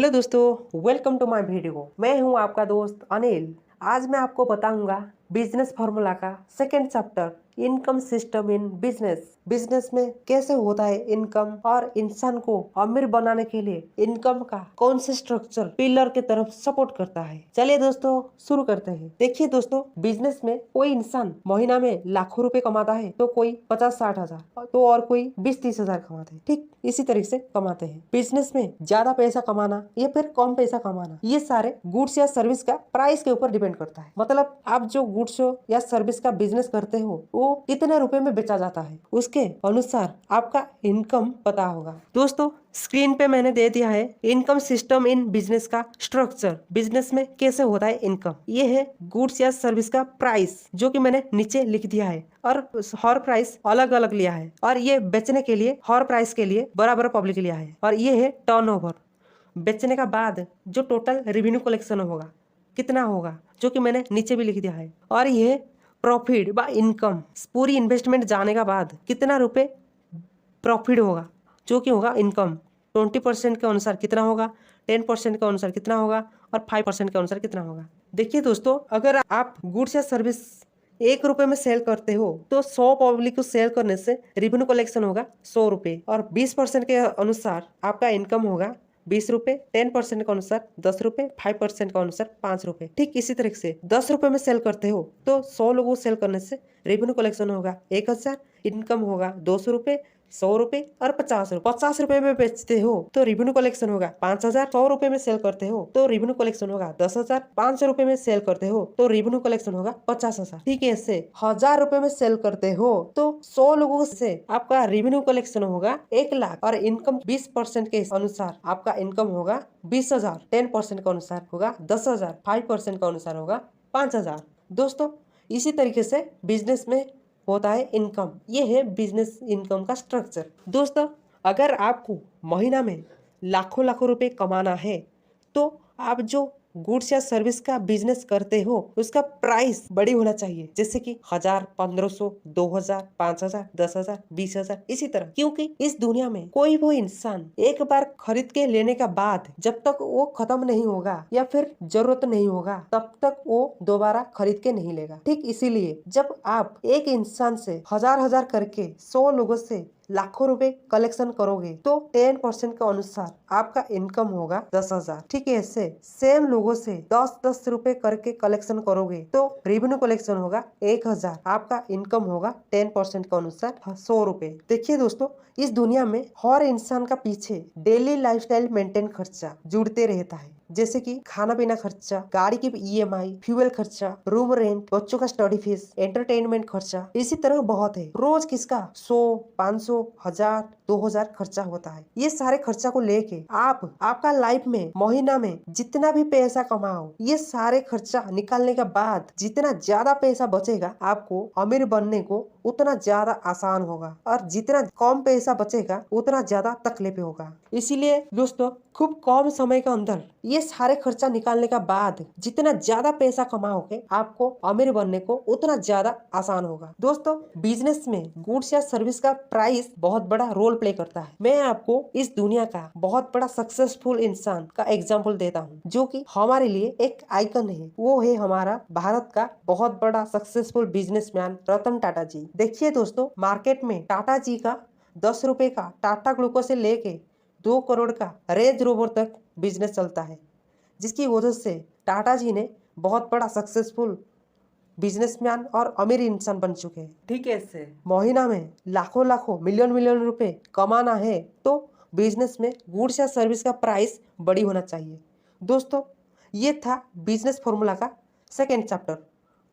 Hello दोस्तों, welcome to my video. मैं हूं आपका दोस्त अनिल। आज मैं आपको बताऊंगा बिजनेस फॉर्मूला का second chapter, income system in business. Business में कैसे होता है इनकम और इंसान को अमीर बनाने के लिए इनकम का कौन से स्ट्रक्चर पिलर के तरफ सपोर्ट करता है। चलिए दोस्तों शुरू करते हैं। देखिए दोस्तों, बिजनेस में कोई इंसान महीना में लाखों रुपए कमाता है तो कोई 50-60 हजार तो और कोई 20-30 हजार कमाते हैं। ठीक इसी तरीके से कमाते हैं। बिजनेस में ज्यादा पैसा कमाना या फिर कम पैसा कमाना, ये सारे गुड्स या सर्विस का प्राइस के ऊपर डिपेंड करता है। मतलब आप जो गुड्स या सर्विस का बिजनेस करते हो वो कितने रुपए में बेचा जाता है, उसके अनुसार आपका इनकम पता होगा। दोस्तों स्क्रीन पे मैंने दे दिया है इनकम सिस्टम इन बिजनेस का स्ट्रक्चर। बिजनेस में कैसे होता है इनकम, ये है गुड्स या सर्विस का प्राइस जो कि मैंने नीचे लिख दिया है और हर प्राइस अलग अलग लिया है और ये बेचने के लिए हर प्राइस के लिए बराबर पब्लिक लिया है। और ये है टर्नओवर, बेचने का बाद जो टोटल रेवेन्यू कलेक्शन होगा कितना होगा जो कि मैंने नीचे भी लिख दिया है। और ये प्रॉफिट व इनकम, पूरी इन्वेस्टमेंट जाने का बाद कितना रुपए प्रॉफिट होगा जो कि होगा इनकम। 20% के अनुसार कितना होगा, 10% के अनुसार कितना होगा और 5% के अनुसार कितना होगा। देखिए दोस्तों, अगर आप गुड्स या सर्विस 1 रुपए में सेल करते हो तो 100 पब्लिक को सेल करने से रेवेन्यू कलेक्शन होगा 100 रुपए और 20% के अनुसार आपका इनकम होगा 20 रुपए, 10% के अनुसार 10 रुपए, 5% के अनुसार 5 रुपए। ठीक इसी तरीके से 10 रुपए में सेल करते हो तो 100 लोगों को सेल करने से रेवेन्यू कलेक्शन होगा 1000, इनकम होगा 200 रुपए, 100 रुपए और 50 रुपए। 50 रुपए में बेचते हो तो रेवेन्यू कलेक्शन होगा 5000। 100 रुपए में सेल करते हो तो रेवेन्यू कलेक्शन होगा 10,000। 500 रुपए में सेल करते हो तो रेवेन्यू कलेक्शन होगा 50,000। ठीक है, ऐसे 1000 रुपए में सेल करते हो तो 100 लोगों से आपका रेवेन्यू कलेक्शन होगा 1 लाख और इनकम 20% के अनुसार आपका इनकम होगा 20,000। 10% के अनुसार होगा 10,000, 5% के अनुसार होगा 5,000। दोस्तों इसी तरीके से बिजनेस में होता है इनकम। ये है बिजनेस इनकम का स्ट्रक्चर। दोस्तों अगर आपको महीना में लाखों लाखों रुपए कमाना है तो आप जो गुड्स या सर्विस का बिजनेस करते हो उसका प्राइस बड़ी होना चाहिए, जैसे कि 1000, 1500, 2000, 5000, 10,000, 20,000 इसी तरह। क्योंकि इस दुनिया में कोई वो इंसान एक बार खरीद के लेने का बाद जब तक वो खत्म नहीं होगा या फिर जरूरत नहीं होगा तब तक वो दोबारा खरीद के नहीं लेगा। ठीक इसीलिए जब आप एक इंसान से हजार हजार करके 100 लोगों से लाखों रुपए कलेक्शन करोगे तो 10% के अनुसार आपका इनकम होगा 10,000। ठीक है, ऐसे सेम लोगों से 10-10 रुपए करके कलेक्शन करोगे तो रेवेन्यू कलेक्शन होगा 1,000। आपका इनकम होगा 10% के अनुसार 100 रुपए। देखिए दोस्तों, इस दुनिया में हर इंसान का पीछे डेली लाइफस्टाइल मेंटेन खर्चा जुड़ते रहता है, जैसे कि खाना पीना खर्चा, गाड़ी की EMI, फ्यूल खर्चा, रूम रेंट, बच्चों का स्टडी फीस, एंटरटेनमेंट खर्चा, इसी तरह बहुत है। रोज किसका 100, 500, 1000, 2000 खर्चा होता है। ये सारे खर्चा को लेके आप आपका लाइफ में महीना में जितना भी पैसा कमाओ, ये सारे खर्चा निकालने के बाद जितना ज्यादा पैसा बचेगा आपको अमीर बनने को उतना ज्यादा आसान होगा और जितना कम पैसा बचेगा उतना ज्यादा तकलीफ होगा। इसीलिए दोस्तों खूब कम समय के अंदर ये सारे खर्चा निकालने का बाद जितना ज्यादा पैसा कमाओगे आपको अमीर बनने को उतना ज्यादा आसान होगा। दोस्तों बिजनेस में गुड्स या सर्विस का प्राइस बहुत बड़ा रोल प्ले करता है। मैं आपको इस दुनिया का बहुत बड़ा सक्सेसफुल इंसान का एग्जाम्पल देता हूँ जो कि हमारे लिए एक आइकन है। वो है हमारा भारत का बहुत बड़ा सक्सेसफुल बिजनेसमैन रतन टाटा जी। देखिए दोस्तों, मार्केट में टाटा जी का 10 रुपए का टाटा ग्लूको से लेके 2 करोड़ का रेंज रोवर तक बिजनेस चलता है, जिसकी वजह से टाटा जी ने बहुत बड़ा सक्सेसफुल बिजनेसमैन और अमीर इंसान बन चुके हैं। ठीक है, इससे महीना में लाखों लाखों मिलियन मिलियन रुपए कमाना है तो बिजनेस में गुड्स या सर्विस का प्राइस बड़ी होना चाहिए। दोस्तों ये था बिजनेस फॉर्मूला का सेकेंड चैप्टर।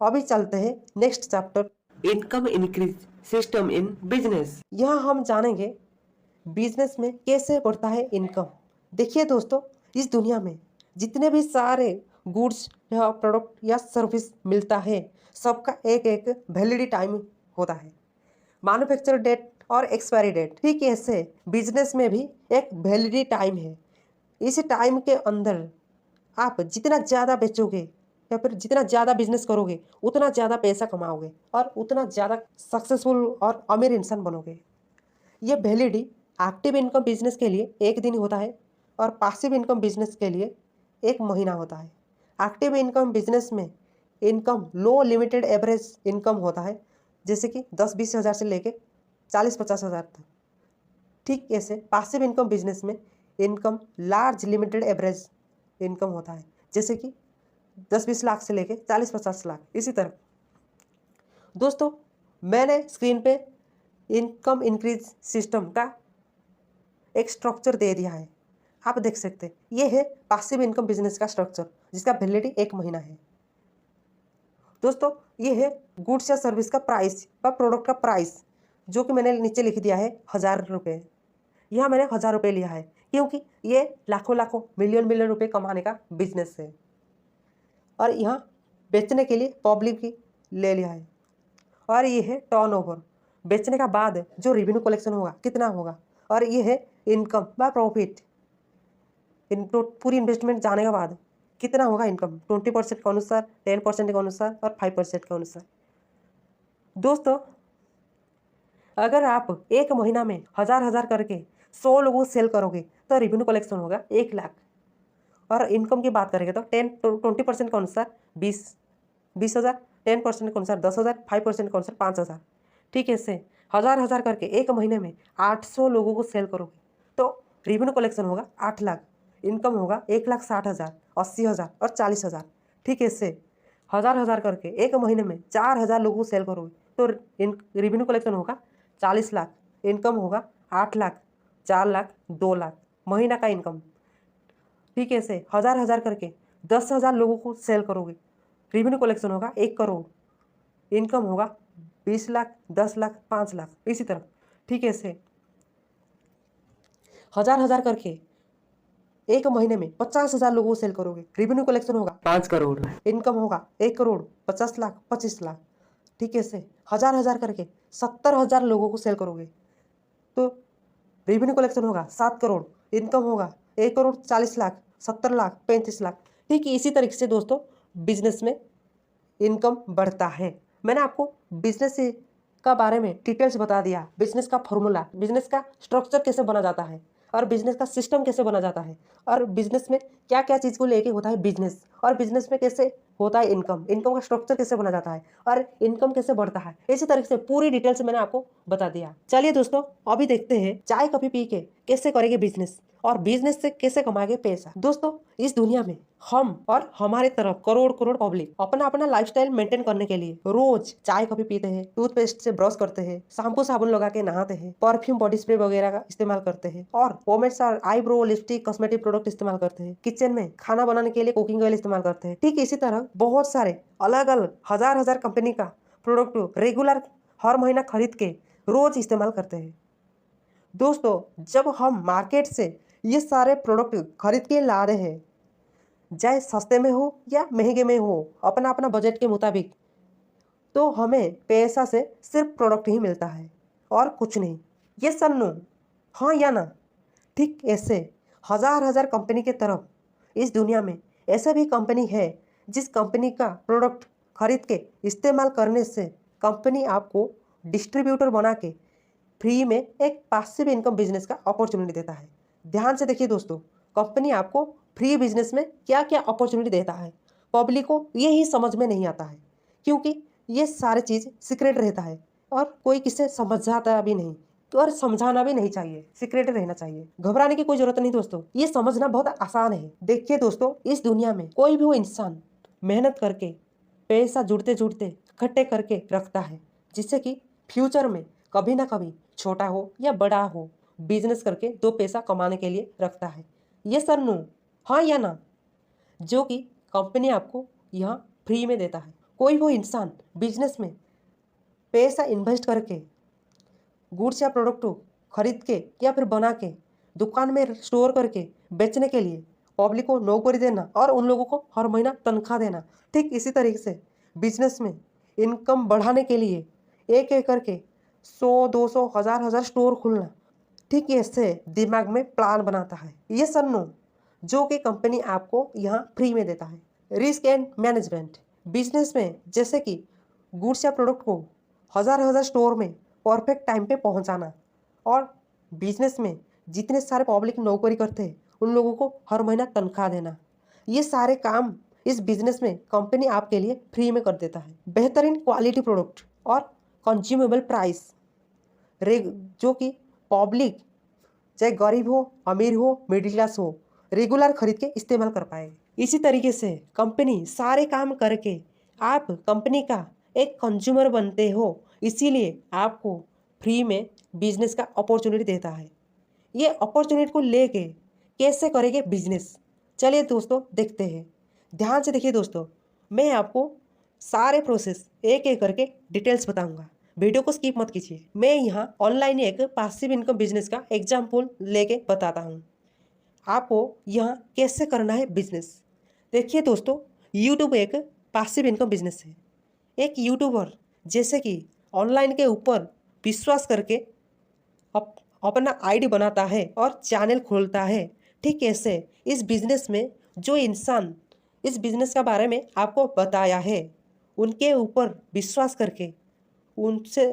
अभी चलते हैं next chapter, income increase system in business. यहाँ हम जानेंगे बिजनेस में कैसे बढ़ता है इनकम। देखिए दोस्तों, इस दुनिया में जितने भी सारे गुड्स या प्रोडक्ट या सर्विस मिलता है सबका एक एक वैलिडिटी टाइम होता है, मैन्युफैक्चर डेट और एक्सपायरी डेट। ठीक ऐसे बिजनेस में भी एक वैलिडिटी टाइम है। इस टाइम के अंदर आप जितना ज़्यादा बेचोगे या फिर जितना ज़्यादा बिजनेस करोगे उतना ज़्यादा पैसा कमाओगे और उतना ज़्यादा सक्सेसफुल और अमीर इंसान बनोगे। ये वैलिडिटी एक्टिव इनकम बिजनेस के लिए 1 दिन होता है और पासिव इनकम बिजनेस के लिए 1 महीना होता है। एक्टिव इनकम बिजनेस में इनकम लो लिमिटेड एवरेज इनकम होता है, जैसे कि 10-20 हज़ार से लेके 40-50 हज़ार तक। ठीक ऐसे पासिव इनकम बिजनेस में income large limited average income होता है, जैसे कि 10-20 लाख से लेके 40-50 लाख। इसी तरह दोस्तों मैंने स्क्रीन पे इनकम इंक्रीज सिस्टम का एक स्ट्रक्चर दे दिया है, आप देख सकते हैं। ये है पासिव इनकम बिजनेस का स्ट्रक्चर, जिसका वैलिडिटी 1 महीना है। दोस्तों ये है गुड्स या सर्विस का प्राइस व प्रोडक्ट का प्राइस, जो कि मैंने नीचे लिख दिया है 1000 रुपये। यहाँ मैंने 1000 रुपये लिया है, क्योंकि ये लाखों लाखों मिलियन मिलियन रुपये कमाने का बिजनेस है। और यहाँ बेचने के लिए पब्लिक की ले लिया है। और ये है टर्नओवर, बेचने का बाद जो रेवेन्यू कलेक्शन होगा कितना होगा। और ये है इनकम व प्रॉफिट, पूरी इन्वेस्टमेंट जाने के बाद कितना होगा इनकम, 20% के अनुसार, 10% के अनुसार और 5% के अनुसार। दोस्तों अगर आप 1 महीना में 1000 करके 100 लोगों को सेल करोगे तो रेवेन्यू कलेक्शन होगा 1 लाख। और इनकम की बात करेंगे तो 20% के अनुसार 20 हज़ार, 10% के अनुसार 10,000, 5% के अनुसार 5,000। ठीक है, इससे 1000 करके 1 महीने में 800 लोगों को सेल करोगे तो रेवेन्यू कलेक्शन होगा 8 लाख। इनकम होगा 1,60,000, 80,000 और 40,000। ठीक है, इससे 1000 करके 1 महीने में 4000 लोगों को सेल करोगे तो रेवेन्यू कलेक्शन होगा 40 लाख। इनकम होगा 8 लाख, 4 लाख, 2 लाख महीना का इनकम। ठीक है, इसे 1000 करके 10,000 लोगों को सेल करोगे, रेवेन्यू कलेक्शन होगा 1 करोड़। इनकम होगा 20 लाख, 10 लाख, 5 लाख। इसी तरह ठीक है, इसे 1000 करके 1 महीने में 50,000 लोगों को सेल करोगे, रेवेन्यू कलेक्शन होगा 5 करोड़। इनकम होगा 1 करोड़, 50 लाख, 25 लाख। ठीक है, इसे 1000 करके 70,000 लोगों को सेल करोगे तो रेवेन्यू कलेक्शन होगा 7 करोड़। इनकम होगा 1 करोड़ 40 लाख, 70 लाख, 35 लाख। ठीक है, इसी तरीके से दोस्तों बिजनेस में इनकम बढ़ता है। मैंने आपको बिजनेस का बारे में डिटेल्स बता दिया, बिजनेस का फॉर्मूला, बिजनेस का स्ट्रक्चर कैसे बना जाता है और बिजनेस का सिस्टम कैसे बना जाता है, और बिजनेस में क्या क्या चीज़ को लेके होता है बिजनेस, और बिजनेस में कैसे होता है इनकम, इनकम का स्ट्रक्चर कैसे बना जाता है और इनकम कैसे बढ़ता है। इसी तरीके से पूरी डिटेल से मैंने आपको बता दिया। चलिए दोस्तों अभी देखते हैं चाय कॉफी पी के कैसे करेंगे बिजनेस और बिजनेस से कैसे कमाएंगे पैसा। दोस्तों इस दुनिया में हम और हमारे तरफ करोड़ करोड़ पब्लिक अपना अपना लाइफस्टाइल मेंटेन करने के लिए रोज चाय कॉफी पीते हैं, टूथपेस्ट से ब्रश करते हैं, शैम्पू साबुन लगा के नहाते हैं, परफ्यूम बॉडी स्प्रे वगैरह का इस्तेमाल करते हैं और पोमेड्स और आईब्रो लिपस्टिक कॉस्मेटिक प्रोडक्ट इस्तेमाल करते हैं। किचन में खाना बनाने के लिए कुकिंग ऑयल इस्तेमाल करते हैं। ठीक इसी तरह बहुत सारे अलग अलग हजार कंपनी का प्रोडक्ट रेगुलर हर महीना खरीद के रोज इस्तेमाल करते हैं। दोस्तों जब हम मार्केट से ये सारे प्रोडक्ट खरीद के ला रहे हैं, चाहे सस्ते में हो या महंगे में हो, अपना अपना बजट के मुताबिक, तो हमें पैसा से सिर्फ प्रोडक्ट ही मिलता है और कुछ नहीं। ये सर नो, हाँ या ना। ठीक ऐसे हजार कंपनी के तरफ इस दुनिया में ऐसा भी कंपनी है जिस कंपनी का प्रोडक्ट खरीद के इस्तेमाल करने से कंपनी आपको डिस्ट्रीब्यूटर बना के फ्री में एक पासिव इनकम बिजनेस का अपॉर्चुनिटी देता है। ध्यान से देखिए दोस्तों, कंपनी आपको फ्री बिजनेस में क्या क्या अपॉर्चुनिटी देता है, पब्लिक को ये ही समझ में नहीं आता है, क्योंकि ये सारी चीज़ सीक्रेट रहता है और कोई किसे समझाता भी नहीं, तो और समझाना भी नहीं चाहिए, सीक्रेट रहना चाहिए। घबराने की कोई जरूरत नहीं दोस्तों, ये समझना बहुत आसान है। देखिए दोस्तों इस दुनिया में कोई भी वो इंसान मेहनत करके पैसा जुड़ते जुड़ते इकट्ठे करके रखता है, जिससे कि फ्यूचर में कभी ना कभी छोटा हो या बड़ा हो बिजनेस करके 2 पैसा कमाने के लिए रखता है। ये सर नो, हाँ या ना, जो कि कंपनी आपको यहाँ फ्री में देता है। कोई वो इंसान बिजनेस में पैसा इन्वेस्ट करके गुड्स या प्रोडक्ट को खरीद के या फिर बना के दुकान में स्टोर करके बेचने के लिए पब्लिक को नौकरी देना और उन लोगों को हर महीना तनख्वाह देना। ठीक इसी तरीके से बिजनेस में इनकम बढ़ाने के लिए एक एक करके 100, 200, हजार स्टोर खुलना, ठीक ऐसे दिमाग में प्लान बनाता है। ये सब नो, जो कि कंपनी आपको यहाँ फ्री में देता है। रिस्क एंड मैनेजमेंट बिजनेस में, जैसे कि गुड्स या प्रोडक्ट को हजार स्टोर में परफेक्ट टाइम पे पहुँचाना, और बिजनेस में जितने सारे पब्लिक नौकरी करते हैं उन लोगों को हर महीना तनख्वाह देना, ये सारे काम इस बिजनेस में कंपनी आपके लिए फ्री में कर देता है। बेहतरीन क्वालिटी प्रोडक्ट और कंज्यूमेबल प्राइस जो कि पब्लिक चाहे गरीब हो, अमीर हो, मिडिल क्लास हो, रेगुलर खरीद के इस्तेमाल कर पाएगा। इसी तरीके से कंपनी सारे काम करके आप कंपनी का एक कंज्यूमर बनते हो, इसीलिए आपको फ्री में बिजनेस का अपॉर्चुनिटी देता है। ये अपॉर्चुनिटी को लेके कैसे करेंगे बिजनेस, चलिए दोस्तों देखते हैं। ध्यान से देखिए दोस्तों, मैं आपको सारे प्रोसेस एक एक करके डिटेल्स बताऊंगा, वीडियो को स्किप मत कीजिए। मैं यहाँ ऑनलाइन एक पासिव इनकम बिजनेस का एग्जाम्पल लेके बताता हूँ आपको यहाँ कैसे करना है बिजनेस। देखिए दोस्तों, यूट्यूब एक पासिव इनकम बिजनेस है। एक यूट्यूबर जैसे कि ऑनलाइन के ऊपर विश्वास करके अपना आईडी बनाता है और चैनल खोलता है, ठीक ऐसे इस बिज़नेस में जो इंसान इस बिज़नेस के बारे में आपको बताया है, उनके ऊपर विश्वास करके उनसे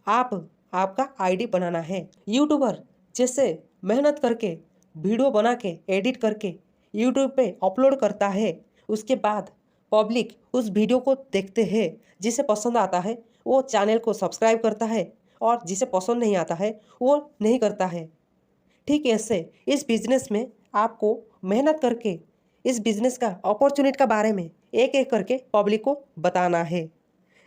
आपका आईडी बनाना है। यूट्यूबर जैसे मेहनत करके वीडियो बना के एडिट करके यूट्यूब पे अपलोड करता है, उसके बाद पब्लिक उस वीडियो को देखते हैं, जिसे पसंद आता है वो चैनल को सब्सक्राइब करता है और जिसे पसंद नहीं आता है वो नहीं करता है। ठीक ऐसे इस बिज़नेस में आपको मेहनत करके इस बिज़नेस का अपॉर्चुनिटी के बारे में एक एक करके पब्लिक को बताना है,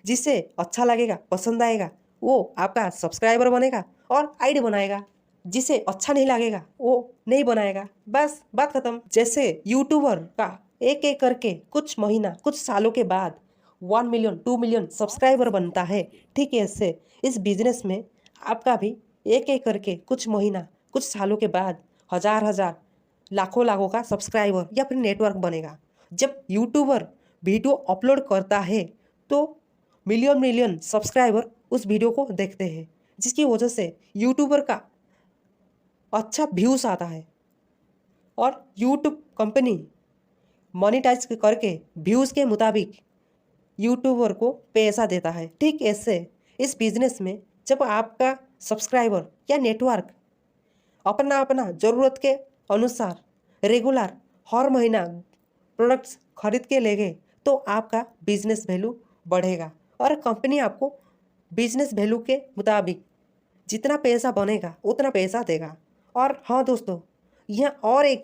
जिसे अच्छा लगेगा, पसंद आएगा, वो आपका सब्सक्राइबर बनेगा और आईडी बनाएगा। जिसे अच्छा नहीं लगेगा वो नहीं बनाएगा, बस बात खत्म। जैसे यूट्यूबर का एक एक करके कुछ महीना कुछ सालों के बाद 1 मिलियन 2 मिलियन सब्सक्राइबर बनता है, ठीक ऐसे इस बिजनेस में आपका भी एक एक करके कुछ महीना कुछ सालों के बाद हजार लाखों लाखों का सब्सक्राइबर या फिर नेटवर्क बनेगा। जब यूट्यूबर वीडियो अपलोड करता है तो मिलियन मिलियन सब्सक्राइबर उस वीडियो को देखते हैं, जिसकी वजह से यूट्यूबर का अच्छा व्यूज़ आता है और यूट्यूब कंपनी मोनेटाइज करके व्यूज़ के मुताबिक यूट्यूबर को पैसा देता है। ठीक ऐसे इस बिज़नेस में जब आपका सब्सक्राइबर या नेटवर्क अपना अपना ज़रूरत के अनुसार रेगुलर हर महीना प्रोडक्ट्स खरीद के लेंगे तो आपका बिजनेस वैल्यू बढ़ेगा और कंपनी आपको बिजनेस वैल्यू के मुताबिक जितना पैसा बनेगा उतना पैसा देगा। और हाँ दोस्तों, यह और एक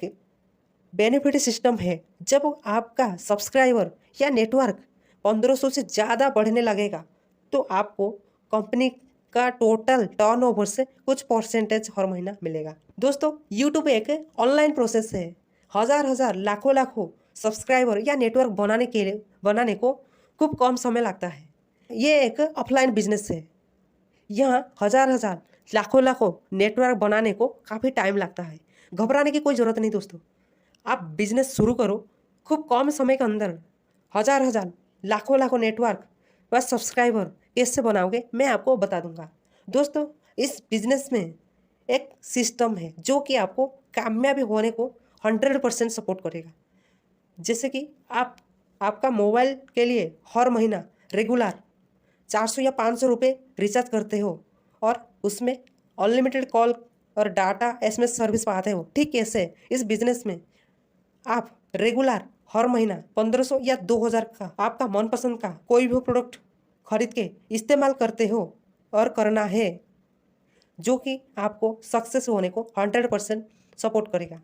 बेनिफिट सिस्टम है। जब आपका सब्सक्राइबर या नेटवर्क 1500 से ज़्यादा बढ़ने लगेगा तो आपको कंपनी का टोटल टर्नओवर से कुछ परसेंटेज हर महीना मिलेगा। दोस्तों, यूट्यूब एक ऑनलाइन प्रोसेस है। हजार लाखों लाखों सब्सक्राइबर या नेटवर्क बनाने को खूब कम समय लगता है। ये एक ऑफलाइन बिजनेस है। यहाँ हजार लाखों लाखों नेटवर्क बनाने को काफ़ी टाइम लगता है। घबराने की कोई ज़रूरत नहीं दोस्तों, आप बिजनेस शुरू करो। खूब कम समय के अंदर हजार लाखों लाखों नेटवर्क व सब्सक्राइबर कैसे बनाओगे मैं आपको बता दूंगा। दोस्तों, इस बिजनेस में एक सिस्टम है जो कि आपको कामयाबी होने को 100% सपोर्ट करेगा। जैसे कि आपका मोबाइल के लिए हर महीना रेगुलर 400 या 500 रुपये रिचार्ज करते हो और उसमें अनलिमिटेड कॉल और डाटा एसएमएस सर्विस पाते हो। ठीक कैसे इस बिज़नेस में आप रेगुलर हर महीना 1500 या 2000 का आपका मनपसंद का कोई भी प्रोडक्ट खरीद के इस्तेमाल करते हो और करना है, जो कि आपको सक्सेस होने को 100% सपोर्ट करेगा।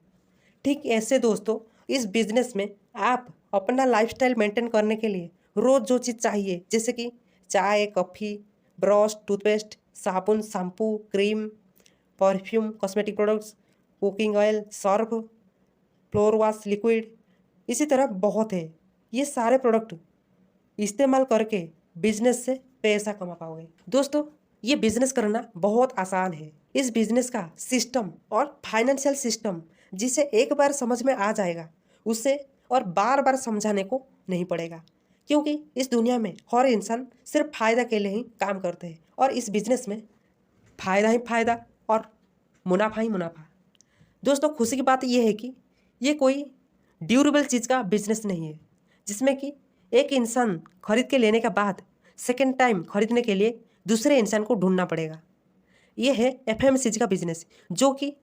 ठीक ऐसे दोस्तों, इस बिज़नेस में आप अपना लाइफस्टाइल मेंटेन करने के लिए रोज़ जो चीज़ चाहिए, जैसे कि चाय, कॉफ़ी, ब्रश, टूथपेस्ट, साबुन, shampoo, cream, perfume, cosmetic products, cooking oil, Surf, floor wash, liquid, इसी तरह बहुत है। ये सारे प्रोडक्ट इस्तेमाल करके बिजनेस से पैसा कमा पाओगे। दोस्तों, ये बिजनेस करना बहुत आसान है। इस बिजनेस का सिस्टम और फाइनेंशियल सिस्टम जिसे एक बार समझ में आ जाएगा उसे और बार बार समझाने को नहीं पड़ेगा, क्योंकि इस दुनिया में हर इंसान सिर्फ फ़ायदा के लिए ही काम करते हैं और इस बिज़नेस में फ़ायदा ही फ़ायदा और मुनाफा ही मुनाफा। दोस्तों, खुशी की बात यह है कि ये कोई ड्यूरेबल चीज़ का बिजनेस नहीं है, जिसमें कि एक इंसान खरीद के लेने के बाद सेकेंड टाइम खरीदने के लिए दूसरे इंसान को ढूंढना पड़ेगा। ये है एफएमसीजी का बिजनेस, जो कि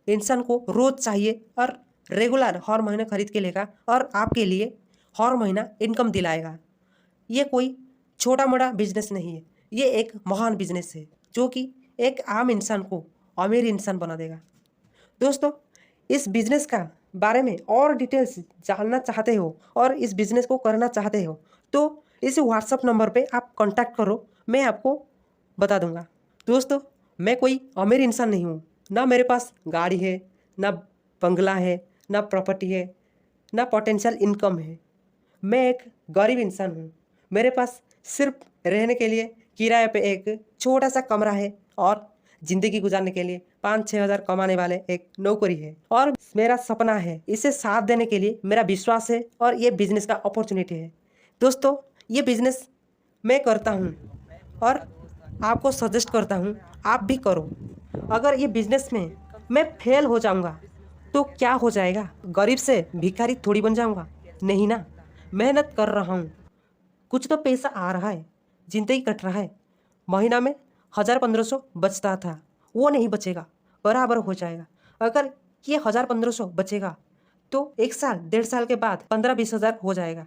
इंसान को रोज़ चाहिए और रेगुलर हर महीने खरीद के लेगा और आपके लिए हर महीना इनकम दिलाएगा। ये कोई छोटा मोटा बिजनेस नहीं है, ये एक महान बिजनेस है जो कि एक आम इंसान को अमीर इंसान बना देगा। दोस्तों, इस बिजनेस का बारे में और डिटेल्स जानना चाहते हो और इस बिजनेस को करना चाहते हो तो इस व्हाट्सअप नंबर पे आप कांटेक्ट करो, मैं आपको बता दूंगा। दोस्तों, मैं कोई अमीर इंसान नहीं हूँ, ना मेरे पास गाड़ी है, ना बंगला है, ना प्रॉपर्टी है, ना पोटेंशियल इनकम है। मैं एक गरीब इंसान हूँ। मेरे पास सिर्फ रहने के लिए किराए पे एक छोटा सा कमरा है और ज़िंदगी गुजारने के लिए 5-6 हज़ार कमाने वाले एक नौकरी है और मेरा सपना है, इसे साथ देने के लिए मेरा विश्वास है और ये बिजनेस का अपॉर्चुनिटी है। दोस्तों, ये बिजनेस मैं करता हूँ और आपको सजेस्ट करता हूँ आप भी करो। अगर ये बिजनेस में मैं फेल हो जाऊँगा तो क्या हो जाएगा? गरीब से भिखारी थोड़ी बन जाऊँगा? नहीं ना, मेहनत कर रहा हूँ, कुछ तो पैसा आ रहा है, ज़िंदगी कट रहा है। महीना में 1000-1500 बचता था, वो नहीं बचेगा, बराबर हो जाएगा। अगर ये 1000-1500 बचेगा तो 1 साल 1.5 साल के बाद 15-20 हज़ार हो जाएगा।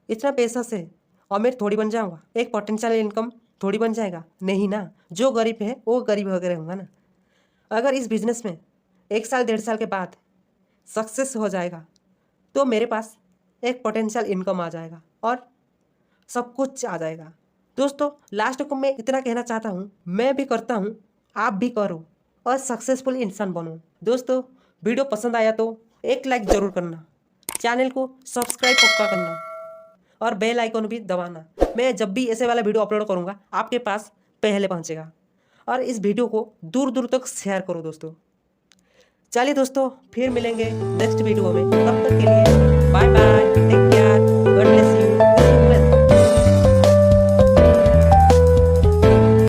इतना पैसा से अमीर थोड़ी बन जाऊँगा, एक पोटेंशियल इनकम थोड़ी बन जाएगा? नहीं ना, जो गरीब है वो गरीब वगैरह होगा ना। अगर इस बिज़नेस में 1 साल 1.5 साल के बाद सक्सेस हो जाएगा तो मेरे पास एक पोटेंशियल इनकम आ जाएगा और सब कुछ आ जाएगा। दोस्तों, लास्ट को मैं इतना कहना चाहता हूँ, मैं भी करता हूँ, आप भी करो और सक्सेसफुल इंसान बनो। दोस्तों, वीडियो पसंद आया तो एक लाइक ज़रूर करना, चैनल को सब्सक्राइब पक्का करना और बेल आइकन भी दबाना। मैं जब भी ऐसे वाला वीडियो अपलोड करूँगा आपके पास पहले पहुँचेगा और इस वीडियो को दूर दूर तक शेयर करो दोस्तों। चलिए दोस्तों, फिर मिलेंगे नेक्स्ट वीडियो में, तब तक के लिए